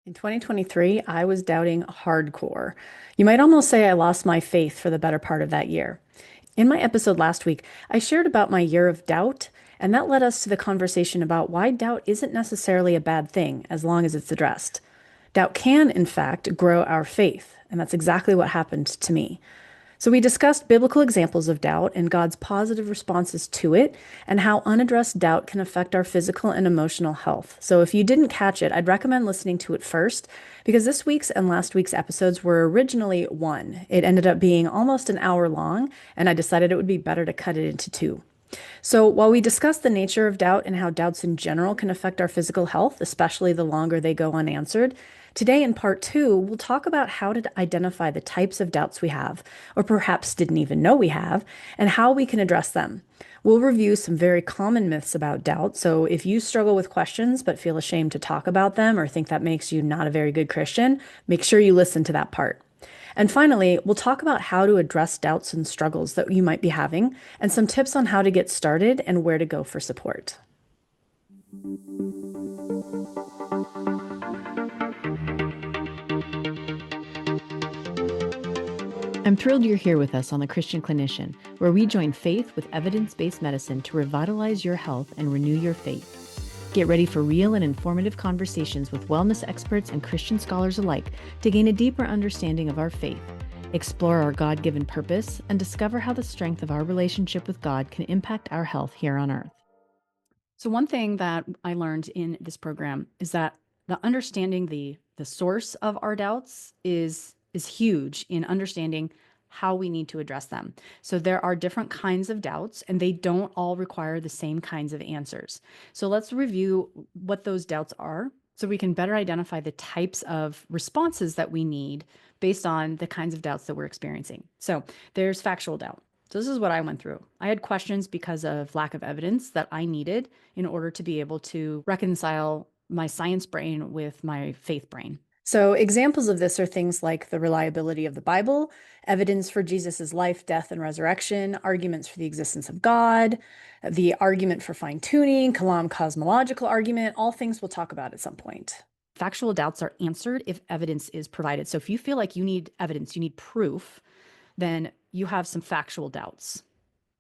In 2023, I was doubting hardcore. You might almost say I lost my faith for the better part of that year. In my episode last week, I shared about my year of doubt, and that led us to the conversation about why doubt isn't necessarily a bad thing as long as it's addressed. Doubt can, in fact, grow our faith, and that's exactly what happened to me. So, we discussed biblical examples of doubt and God's positive responses to it, and how unaddressed doubt can affect our physical and emotional health. So, if you didn't catch it, I'd recommend listening to it first, because this week's and last week's episodes were originally one. It ended up being almost an hour long, and I decided it would be better to cut it into two. So, while we discuss the nature of doubt and how doubts in general can affect our physical health, especially the longer they go unanswered, today in part two, we'll talk about how to identify the types of doubts we have, or perhaps didn't even know we have, and how we can address them. We'll review some very common myths about doubt. So, if you struggle with questions but feel ashamed to talk about them or think that makes you not a very good Christian, make sure you listen to that part. And finally, we'll talk about how to address doubts and struggles that you might be having, and some tips on how to get started and where to go for support. I'm thrilled you're here with us on The Christian Clinician, where we join faith with evidence-based medicine to revitalize your health and renew your faith. Get ready for real and informative conversations with wellness experts and Christian scholars alike to gain a deeper understanding of our faith, explore our God-given purpose, and discover how the strength of our relationship with God can impact our health here on earth. So one thing that I learned in this program is that the understanding the source of our doubts is huge in understanding how we need to address them. So there are different kinds of doubts, and they don't all require the same kinds of answers. So let's review what those doubts are so we can better identify the types of responses that we need based on the kinds of doubts that we're experiencing. So there's factual doubt. So this is what I went through. I had questions because of lack of evidence that I needed in order to be able to reconcile my science brain with my faith brain. So, examples of this are things like the reliability of the Bible, evidence for Jesus' life, death, and resurrection, arguments for the existence of God, the argument for fine tuning, Kalam cosmological argument, all things we'll talk about at some point. Factual doubts are answered if evidence is provided. So, if you feel like you need evidence, you need proof, then you have some factual doubts.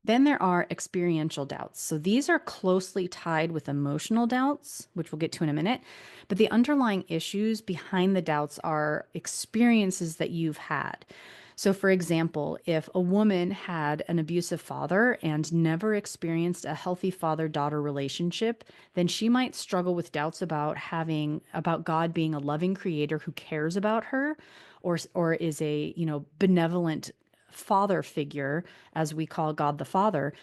Then there are experiential doubts. So these are closely tied with emotional doubts, which we'll get to in a minute. But the underlying issues behind the doubts are experiences that you've had. So, for example, if a woman had an abusive father and never experienced a healthy father-daughter relationship, then she might struggle with doubts about God being a loving creator who cares about her, or is a, benevolent father figure, as we call God the Father.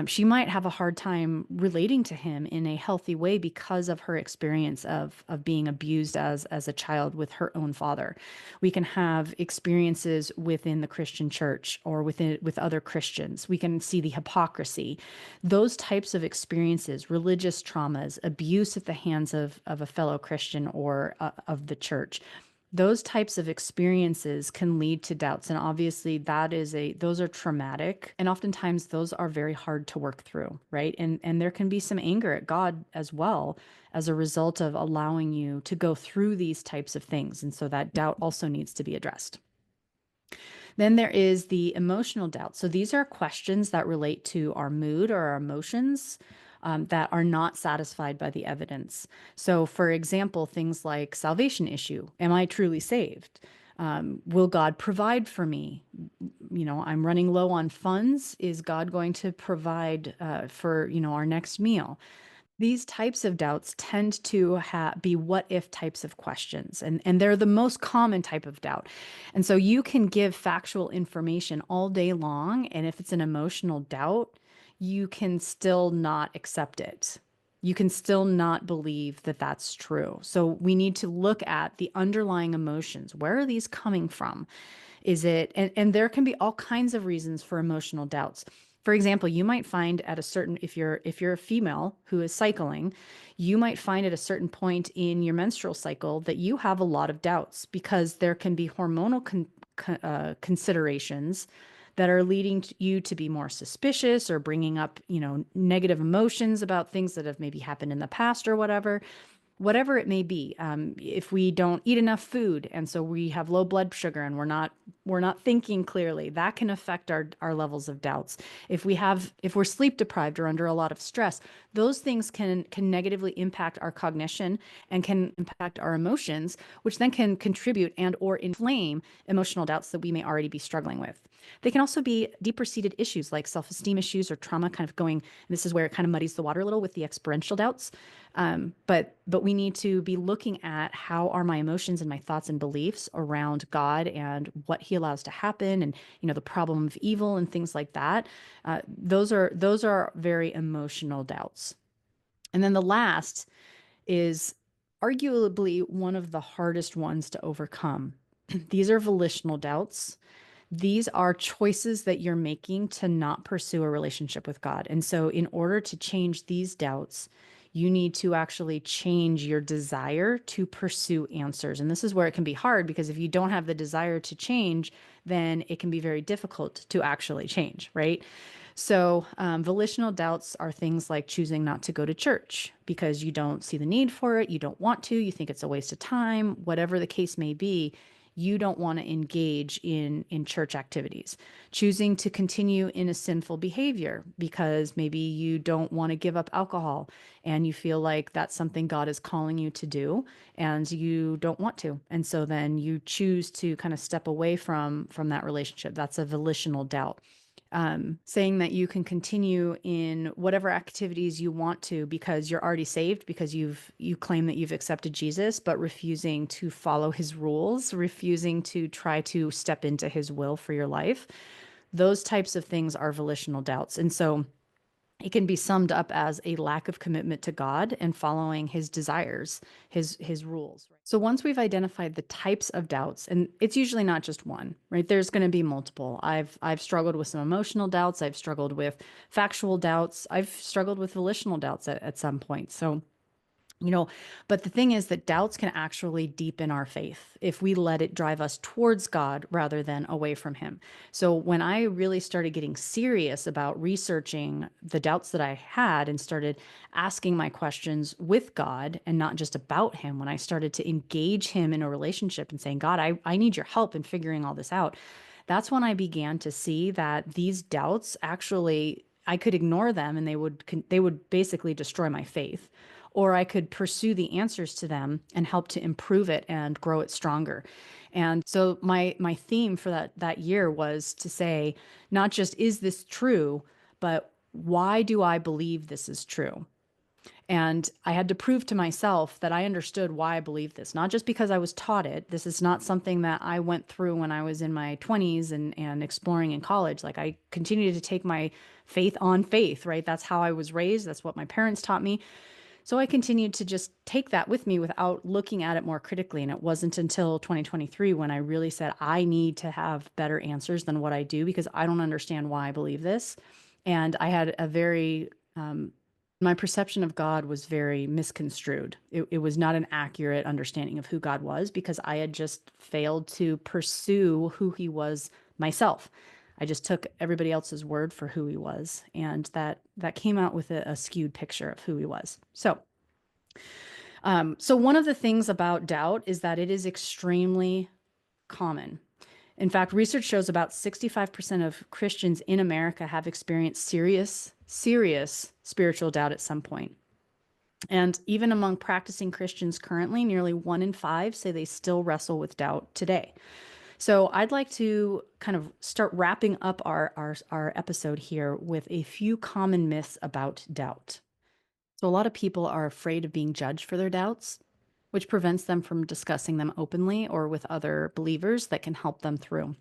She might have a hard time relating to him in a healthy way because of her experience of being abused as a child with her own father. We can have experiences within the Christian church or with other Christians. We can see the hypocrisy. Those types of experiences, religious traumas, abuse at the hands of a fellow Christian or of the church, those types of experiences can lead to doubts. And obviously those are traumatic. And oftentimes those are very hard to work through, right? And there can be some anger at God as well as a result of allowing you to go through these types of things. And so that doubt also needs to be addressed. Then there is the emotional doubt. So these are questions that relate to our mood or our emotions, that are not satisfied by the evidence. So, for example, things like salvation issue. Am I truly saved? Will God provide for me? I'm running low on funds. Is God going to provide for, our next meal? These types of doubts tend to be what if types of questions, and they're the most common type of doubt. And so you can give factual information all day long, and if it's an emotional doubt, you can still not accept it. You can still not believe that that's true. So we need to look at the underlying emotions. Where are these coming from? Is it, and there can be all kinds of reasons for emotional doubts. For example, you might find at a certain, if you're a female who is cycling, you might find at a certain point in your menstrual cycle that you have a lot of doubts because there can be hormonal considerations that are leading you to be more suspicious or bringing up, negative emotions about things that have maybe happened in the past or whatever. whatever it may be. If we don't eat enough food, and so we have low blood sugar, and we're not thinking clearly, that can affect our levels of doubts. If we're sleep deprived or under a lot of stress, those things can negatively impact our cognition and can impact our emotions, which then can contribute and or inflame emotional doubts that we may already be struggling with. They can also be deeper seated issues like self-esteem issues or trauma, kind of going, and this is where it kind of muddies the water a little with the experiential doubts. But we need to be looking at how are my emotions and my thoughts and beliefs around God and what He allows to happen, and the problem of evil and things like that. Those are very emotional doubts. And then the last is arguably one of the hardest ones to overcome. These are volitional doubts. These are choices that you're making to not pursue a relationship with God. And so, in order to change these doubts, you need to actually change your desire to pursue answers. And this is where it can be hard, because if you don't have the desire to change, then it can be very difficult to actually change, right? So, volitional doubts are things like choosing not to go to church because you don't see the need for it, you don't want to, you think it's a waste of time, whatever the case may be. You don't want to engage in church activities. Choosing to continue in a sinful behavior because maybe you don't want to give up alcohol and you feel like that's something God is calling you to do and you don't want to. And so then you choose to kind of step away from that relationship. That's a volitional doubt. Saying that you can continue in whatever activities you want to because you're already saved, because you claim that you've accepted Jesus, but refusing to follow His rules, refusing to try to step into His will for your life. Those types of things are volitional doubts. And so it can be summed up as a lack of commitment to God and following His desires, his rules. So once we've identified the types of doubts, and it's usually not just one, right? There's going to be multiple. I've struggled with some emotional doubts. I've struggled with factual doubts. I've struggled with volitional doubts at some point. So but the thing is that doubts can actually deepen our faith if we let it drive us towards God rather than away from Him. So when I really started getting serious about researching the doubts that I had and started asking my questions with God and not just about Him, when I started to engage Him in a relationship and saying, God, I need your help in figuring all this out, that's when I began to see that these doubts actually, I could ignore them and they would basically destroy my faith, or I could pursue the answers to them and help to improve it and grow it stronger. And so my theme for that year was to say, not just is this true, but why do I believe this is true? And I had to prove to myself that I understood why I believed this, not just because I was taught it. This is not something that I went through when I was in my 20s and exploring in college. Like, I continued to take my faith on faith, right? That's how I was raised. That's what my parents taught me. So I continued to just take that with me without looking at it more critically. And it wasn't until 2023 when I really said, I need to have better answers than what I do because I don't understand why I believe this. And I had my perception of God was very misconstrued. It was not an accurate understanding of who God was because I had just failed to pursue who He was myself. I just took everybody else's word for who He was, and that came out with a skewed picture of who He was. So one of the things about doubt is that it is extremely common. In fact, research shows about 65% of Christians in America have experienced serious spiritual doubt at some point. And even among practicing Christians currently, nearly 1 in 5 say they still wrestle with doubt today. So I'd like to kind of start wrapping up our episode here with a few common myths about doubt. So a lot of people are afraid of being judged for their doubts, which prevents them from discussing them openly or with other believers that can help them through.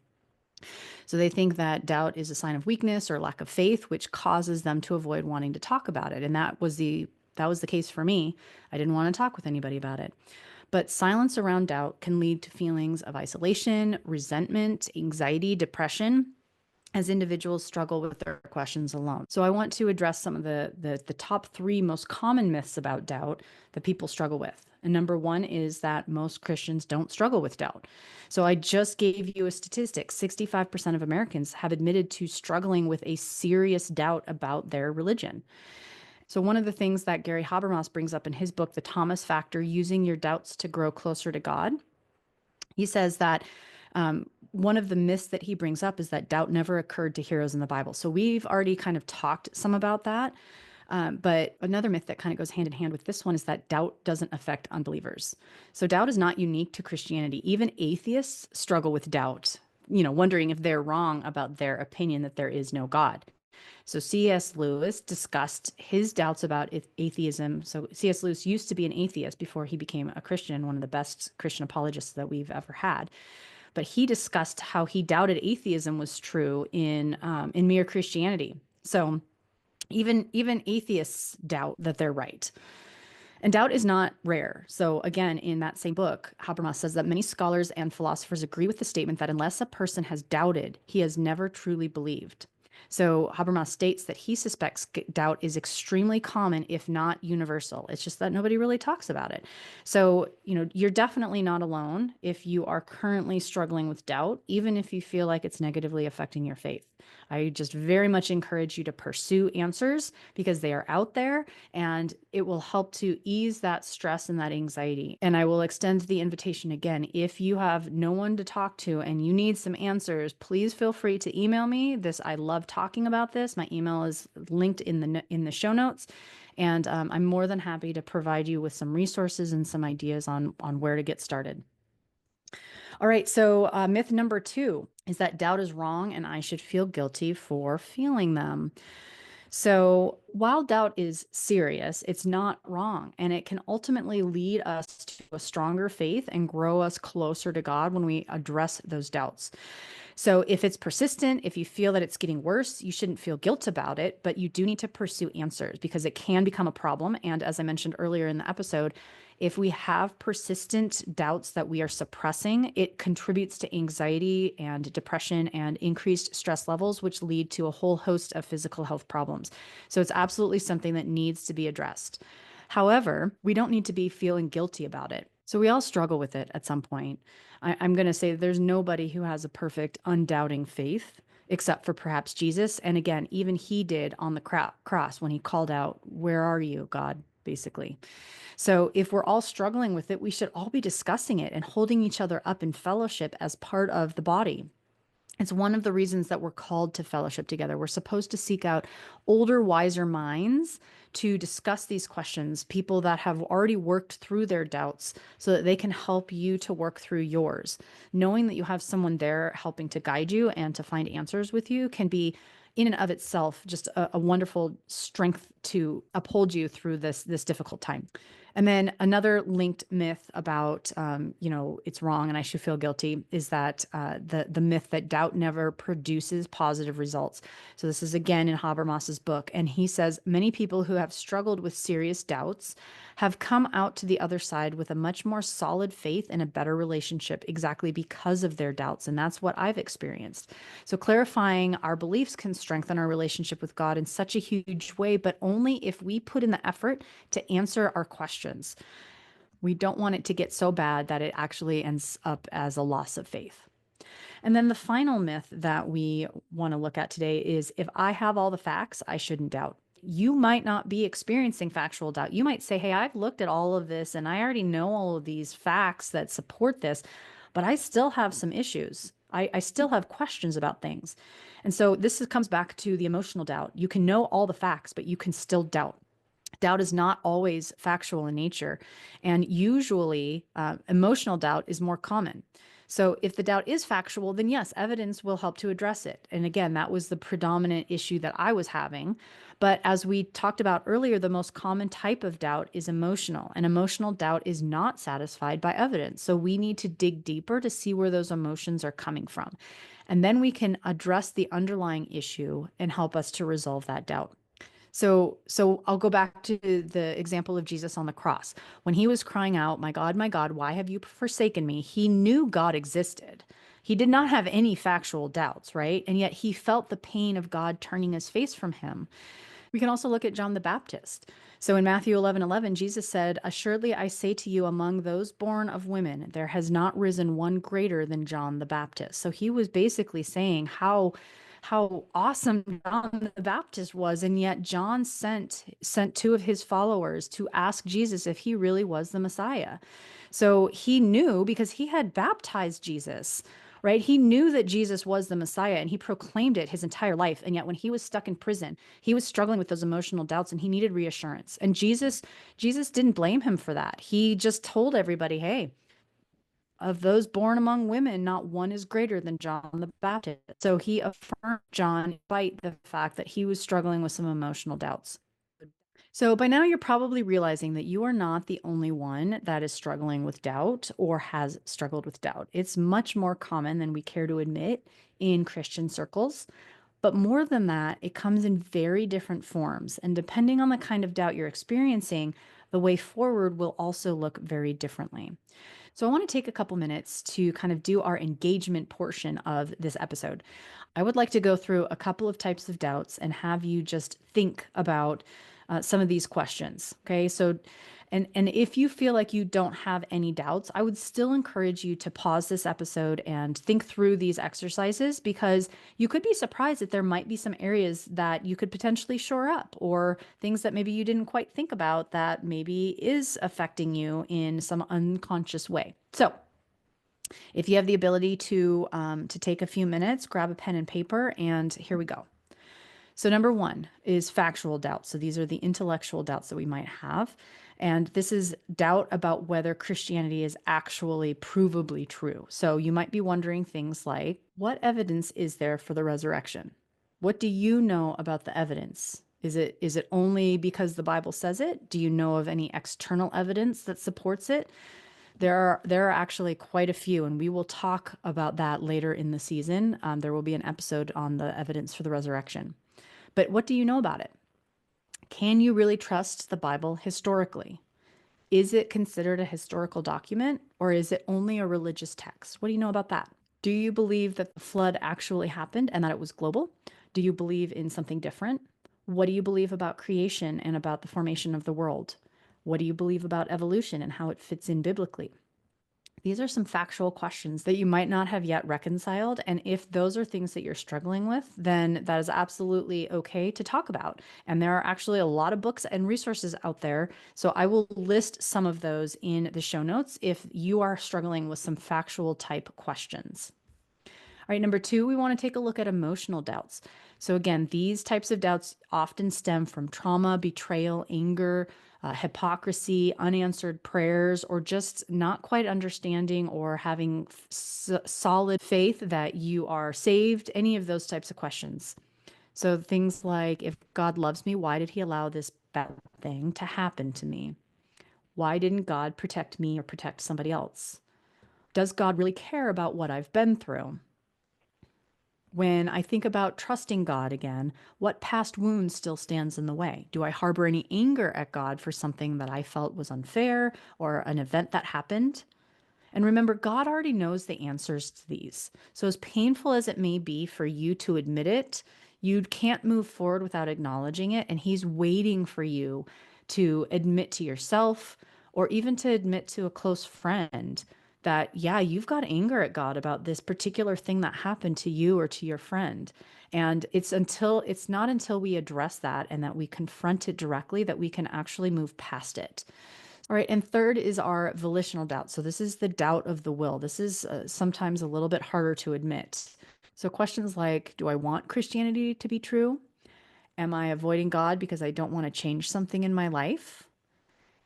So they think that doubt is a sign of weakness or lack of faith, which causes them to avoid wanting to talk about it. And that was the case for me. I didn't want to talk with anybody about it. But silence around doubt can lead to feelings of isolation, resentment, anxiety, depression, as individuals struggle with their questions alone. So I want to address some of the top 3 most common myths about doubt that people struggle with. And number 1 is that most Christians don't struggle with doubt. So I just gave you a statistic. 65% of Americans have admitted to struggling with a serious doubt about their religion. So one of the things that Gary Habermas brings up in his book, The Thomas Factor, Using Your Doubts to Grow Closer to God, he says that one of the myths that he brings up is that doubt never occurred to heroes in the Bible. So we've already kind of talked some about that. But another myth that kind of goes hand in hand with this one is that doubt doesn't affect unbelievers. So doubt is not unique to Christianity. Even atheists struggle with doubt, wondering if they're wrong about their opinion that there is no God. So C.S. Lewis discussed his doubts about atheism. So C.S. Lewis used to be an atheist before he became a Christian, one of the best Christian apologists that we've ever had. But he discussed how he doubted atheism was true in Mere Christianity. So even atheists doubt that they're right. And doubt is not rare. So, again, in that same book, Habermas says that many scholars and philosophers agree with the statement that unless a person has doubted, he has never truly believed. So, Habermas states that he suspects doubt is extremely common, if not universal. It's just that nobody really talks about it. So, you're definitely not alone if you are currently struggling with doubt, even if you feel like it's negatively affecting your faith. I just very much encourage you to pursue answers because they are out there and it will help to ease that stress and that anxiety. And I will extend the invitation again. If you have no one to talk to and you need some answers, please feel free to email me. I love talking about this. My email is linked in the show notes. And I'm more than happy to provide you with some resources and some ideas on where to get started. All right, so myth number 2 is that doubt is wrong and I should feel guilty for feeling them. So while doubt is serious, it's not wrong, and it can ultimately lead us to a stronger faith and grow us closer to God when we address those doubts. So if it's persistent, if you feel that it's getting worse, you shouldn't feel guilt about it, but you do need to pursue answers because it can become a problem. And as I mentioned earlier in the episode, if we have persistent doubts that we are suppressing, it contributes to anxiety and depression and increased stress levels, which lead to a whole host of physical health problems. So it's absolutely something that needs to be addressed. However, we don't need to be feeling guilty about it. So we all struggle with it at some point. I'm going to say there's nobody who has a perfect, undoubting faith except for perhaps Jesus. And again, even he did on the cross when he called out, "Where are you, God?" basically. So if we're all struggling with it, we should all be discussing it and holding each other up in fellowship as part of the body. It's one of the reasons that we're called to fellowship together. We're supposed to seek out older, wiser minds to discuss these questions, people that have already worked through their doubts so that they can help you to work through yours. Knowing that you have someone there helping to guide you and to find answers with you can be in and of itself just a wonderful strength to uphold you through this difficult time. And then another linked myth about, it's wrong and I should feel guilty is that the myth that doubt never produces positive results. So this is again in Habermas's book, and he says many people who have struggled with serious doubts have come out to the other side with a much more solid faith and a better relationship exactly because of their doubts. And that's what I've experienced. So clarifying our beliefs can strengthen our relationship with God in such a huge way, but only if we put in the effort to answer our questions. We don't want it to get so bad that it actually ends up as a loss of faith. And then the final myth that we want to look at today is if I have all the facts, I shouldn't doubt. You might not be experiencing factual doubt. You might say, hey, I've looked at all of this and I already know all of these facts that support this, but I still have some issues. I still have questions about things. And so comes back to the emotional doubt. You can know all the facts, but you can still doubt. Doubt is not always factual in nature. And usually, emotional doubt is more common. So if the doubt is factual, then yes, evidence will help to address it. And again, that was the predominant issue that I was having. But as we talked about earlier, the most common type of doubt is emotional, and emotional doubt is not satisfied by evidence. So we need to dig deeper to see where those emotions are coming from. And then we can address the underlying issue and help us to resolve that doubt. So I'll go back to the example of Jesus on the cross. When he was crying out, my God, why have you forsaken me?" He knew God existed. He did not have any factual doubts, right? And yet he felt the pain of God turning his face from him. We can also look at John the Baptist. So in Matthew 11:11, Jesus said, "Assuredly, I say to you, among those born of women, there has not risen one greater than John the Baptist." So he was basically saying how awesome John the Baptist was, and yet John sent two of his followers to ask Jesus if he really was the Messiah. So he knew because he had baptized Jesus, right? He knew that Jesus was the Messiah and he proclaimed it his entire life. And yet when he was stuck in prison, he was struggling with those emotional doubts and he needed reassurance. And Jesus didn't blame him for that. He just told everybody, "Hey, of those born among women, not one is greater than John the Baptist." So he affirmed John despite the fact that he was struggling with some emotional doubts. So by now, you're probably realizing that you are not the only one that is struggling with doubt or has struggled with doubt. It's much more common than we care to admit in Christian circles. But more than that, it comes in very different forms. And depending on the kind of doubt you're experiencing, the way forward will also look very differently. So I want to take a couple minutes to kind of do our engagement portion of this episode. I would like to go through a couple of types of doubts and have you just think about some of these questions. Okay. So, and if you feel like you don't have any doubts, I would still encourage you to pause this episode and think through these exercises because you could be surprised that there might be some areas that you could potentially shore up or things that maybe you didn't quite think about that maybe is affecting you in some unconscious way. So, if you have the ability to take a few minutes, grab a pen and paper, and here we go. So, number one is factual doubts. So, these are the intellectual doubts that we might have. And this is doubt about whether Christianity is actually provably true. So, you might be wondering things like, what evidence is there for the resurrection? What do you know about the evidence? Is it only because the Bible says it? Do you know of any external evidence that supports it? There are actually quite a few, and we will talk about that later in the season. There will be an episode on the evidence for the resurrection. But what do you know about it? Can you really trust the Bible historically? Is it considered a historical document or is it only a religious text? What do you know about that? Do you believe that the flood actually happened and that it was global? Do you believe in something different? What do you believe about creation and about the formation of the world? What do you believe about evolution and how it fits in biblically? These are some factual questions that you might not have yet reconciled. And if those are things that you're struggling with, then that is absolutely okay to talk about. And there are actually a lot of books and resources out there. So I will list some of those in the show notes if you are struggling with some factual type questions. All right, number two, we want to take a look at emotional doubts. So, again, these types of doubts often stem from trauma, betrayal, anger, hypocrisy, unanswered prayers, or just not quite understanding or having solid faith that you are saved, any of those types of questions. So, things like, if God loves me, why did he allow this bad thing to happen to me? Why didn't God protect me or protect somebody else? Does God really care about what I've been through? When I think about trusting God again, what past wound still stands in the way? Do I harbor any anger at God for something that I felt was unfair or an event that happened? And remember, God already knows the answers to these. So, as painful as it may be for you to admit it, you can't move forward without acknowledging it. And He's waiting for you to admit to yourself or even to admit to a close friend that, yeah, you've got anger at God about this particular thing that happened to you or to your friend. And it's not until we address that and that we confront it directly that we can actually move past it. All right. And third is our volitional doubt. So this is the doubt of the will. This is sometimes a little bit harder to admit. So questions like, do I want Christianity to be true? Am I avoiding God because I don't want to change something in my life?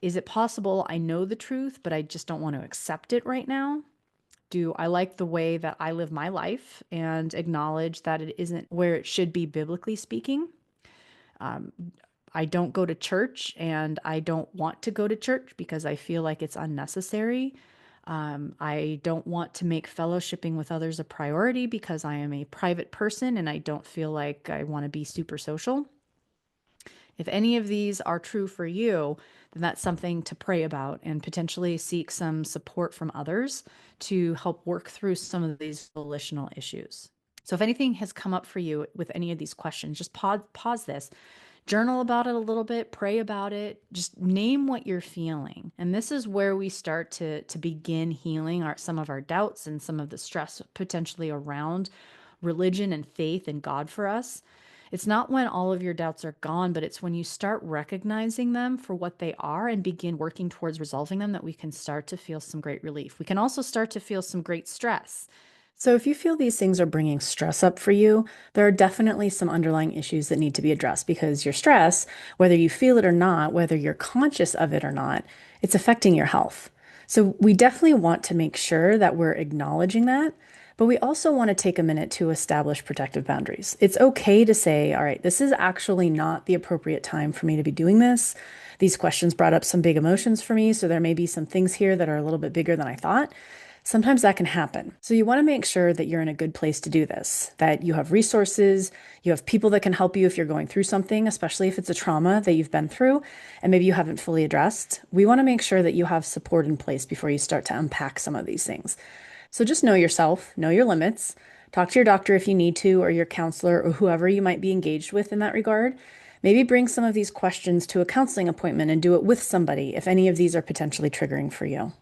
Is it possible I know the truth, but I just don't want to accept it right now? Do I like the way that I live my life and acknowledge that it isn't where it should be biblically speaking? Um, I don't go to church and I don't want to go to church because I feel like it's unnecessary. I don't want to make fellowshipping with others a priority because I am a private person and I don't feel like I want to be super social. If any of these are true for you, then that's something to pray about and potentially seek some support from others to help work through some of these volitional issues. So if anything has come up for you with any of these questions, just pause this, journal about it a little bit, pray about it, just name what you're feeling. And this is where we start to begin healing some of our doubts and some of the stress potentially around religion and faith in God for us. It's not when all of your doubts are gone, but it's when you start recognizing them for what they are and begin working towards resolving them that we can start to feel some great relief. We can also start to feel some great stress. So, if you feel these things are bringing stress up for you, there are definitely some underlying issues that need to be addressed because your stress, whether you feel it or not, whether you're conscious of it or not, it's affecting your health. So, we definitely want to make sure that we're acknowledging that, but we also want to take a minute to establish protective boundaries. It's okay to say, all right, this is actually not the appropriate time for me to be doing this. These questions brought up some big emotions for me, so there may be some things here that are a little bit bigger than I thought. Sometimes that can happen. So you want to make sure that you're in a good place to do this, that you have resources, you have people that can help you if you're going through something, especially if it's a trauma that you've been through and maybe you haven't fully addressed. We want to make sure that you have support in place before you start to unpack some of these things. So just know yourself, know your limits, talk to your doctor if you need to, or your counselor, or whoever you might be engaged with in that regard. Maybe bring some of these questions to a counseling appointment and do it with somebody if any of these are potentially triggering for you.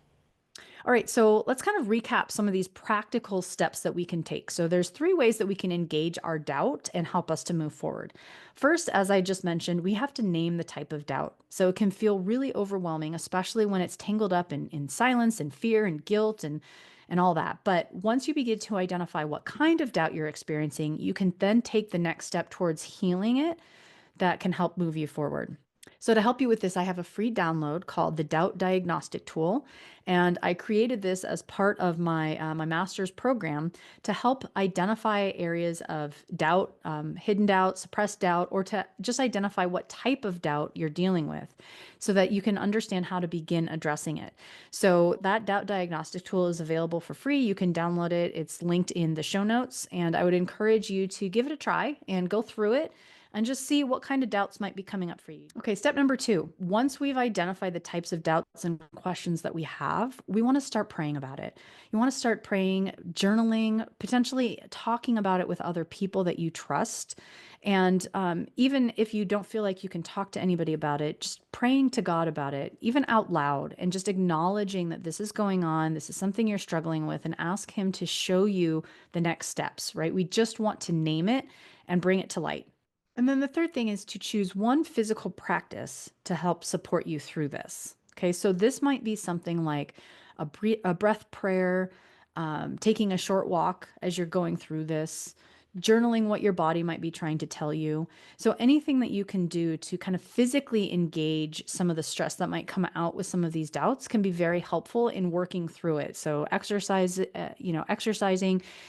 All right, so let's kind of recap some of these practical steps that we can take. So there's three ways that we can engage our doubt and help us to move forward. First, as I just mentioned, we have to name the type of doubt. So it can feel really overwhelming, especially when it's tangled up in silence and fear and guilt and all that. But once you begin to identify what kind of doubt you're experiencing, you can then take the next step towards healing it that can help move you forward. So to help you with this, I have a free download called the Doubt Diagnostic Tool, and I created this as part of my master's program to help identify areas of doubt, hidden doubt, suppressed doubt, or to just identify what type of doubt you're dealing with, so that you can understand how to begin addressing it. So that Doubt Diagnostic Tool is available for free. You can download it. It's linked in the show notes, and I would encourage you to give it a try and go through it and just see what kind of doubts might be coming up for you. Okay, step number 2. Once we've identified the types of doubts and questions that we have, we want to start praying about it. You want to start praying, journaling, potentially talking about it with other people that you trust. And even if you don't feel like you can talk to anybody about it, just praying to God about it, even out loud, and just acknowledging that this is going on, this is something you're struggling with, and ask Him to show you the next steps, right? We just want to name it and bring it to light. And then the third thing is to choose one physical practice to help support you through this. Okay, so this might be something like a breath prayer, taking a short walk as you're going through this, journaling what your body might be trying to tell you. So anything that you can do to kind of physically engage some of the stress that might come out with some of these doubts can be very helpful in working through it. So exercising,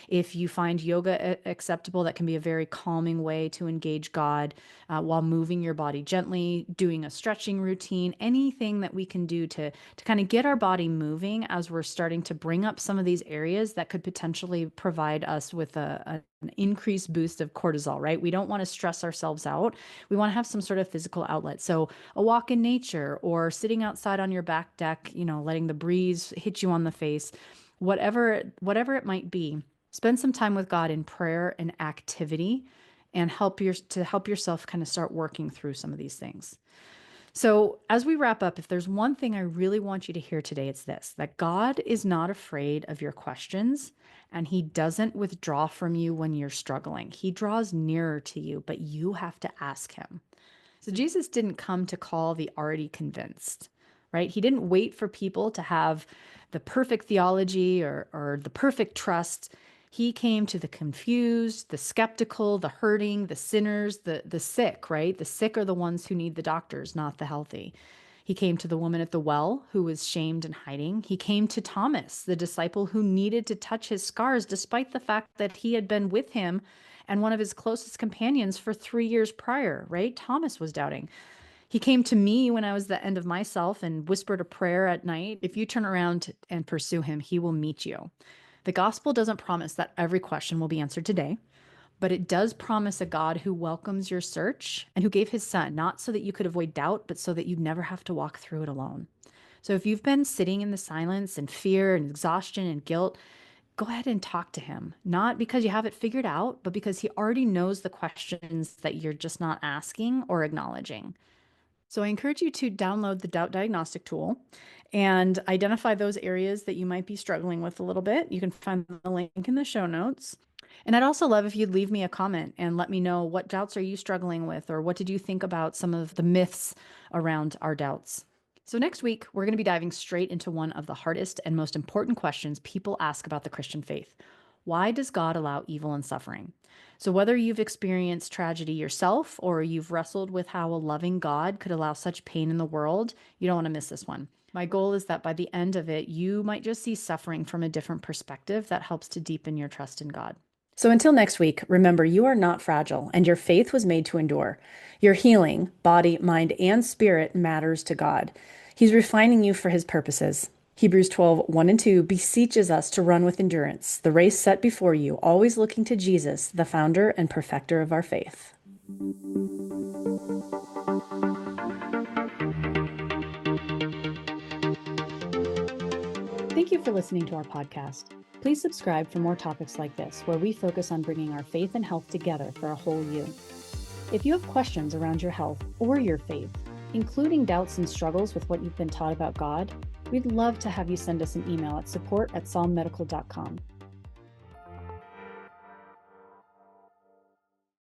if you find yoga acceptable, that can be a very calming way to engage God while moving your body gently, doing a stretching routine, anything that we can do to kind of get our body moving as we're starting to bring up some of these areas that could potentially provide us with an increased boost of cortisol, right? We don't want to stress ourselves out. We want to have some sort of physical outlet. So a walk in nature or sitting outside on your back deck, letting the breeze hit you on the face, whatever it might be, spend some time with God in prayer and activity and help yourself kind of start working through some of these things. So, as we wrap up, if there's one thing I really want you to hear today, it's this: that God is not afraid of your questions and He doesn't withdraw from you when you're struggling. He draws nearer to you, but you have to ask Him. So, Jesus didn't come to call the already convinced, right? He didn't wait for people to have the perfect theology or the perfect trust. He came to the confused, the skeptical, the hurting, the sinners, the sick, right? The sick are the ones who need the doctors, not the healthy. He came to the woman at the well who was shamed and hiding. He came to Thomas, the disciple who needed to touch his scars despite the fact that he had been with him and one of his closest companions for 3 years prior, right? Thomas was doubting. He came to me when I was the end of myself and whispered a prayer at night. If you turn around and pursue Him, He will meet you. The gospel doesn't promise that every question will be answered today, but it does promise a God who welcomes your search and who gave His Son, not so that you could avoid doubt, but so that you'd never have to walk through it alone. So if you've been sitting in the silence and fear and exhaustion and guilt, go ahead and talk to Him, not because you have it figured out, but because He already knows the questions that you're just not asking or acknowledging. So I encourage you to download the Doubt Diagnostic Tool and identify those areas that you might be struggling with a little bit. You can find the link in the show notes. And I'd also love if you'd leave me a comment and let me know, what doubts are you struggling with, or what did you think about some of the myths around our doubts? So next week, we're going to be diving straight into one of the hardest and most important questions people ask about the Christian faith. Why does God allow evil and suffering? So whether you've experienced tragedy yourself or you've wrestled with how a loving God could allow such pain in the world, you don't want to miss this one. My goal is that by the end of it, you might just see suffering from a different perspective that helps to deepen your trust in God. So until next week, remember, you are not fragile and your faith was made to endure. Your healing, body, mind, and spirit matters to God. He's refining you for his purposes. Hebrews 12:1-2 beseeches us to run with endurance the race set before you, always looking to Jesus, the founder and perfecter of our faith. Thank you for listening to our podcast. Please subscribe for more topics like this, where we focus on bringing our faith and health together for a whole you. If you have questions around your health or your faith, including doubts and struggles with what you've been taught about God, we'd love to have you send us an email at support@psalmmedical.com.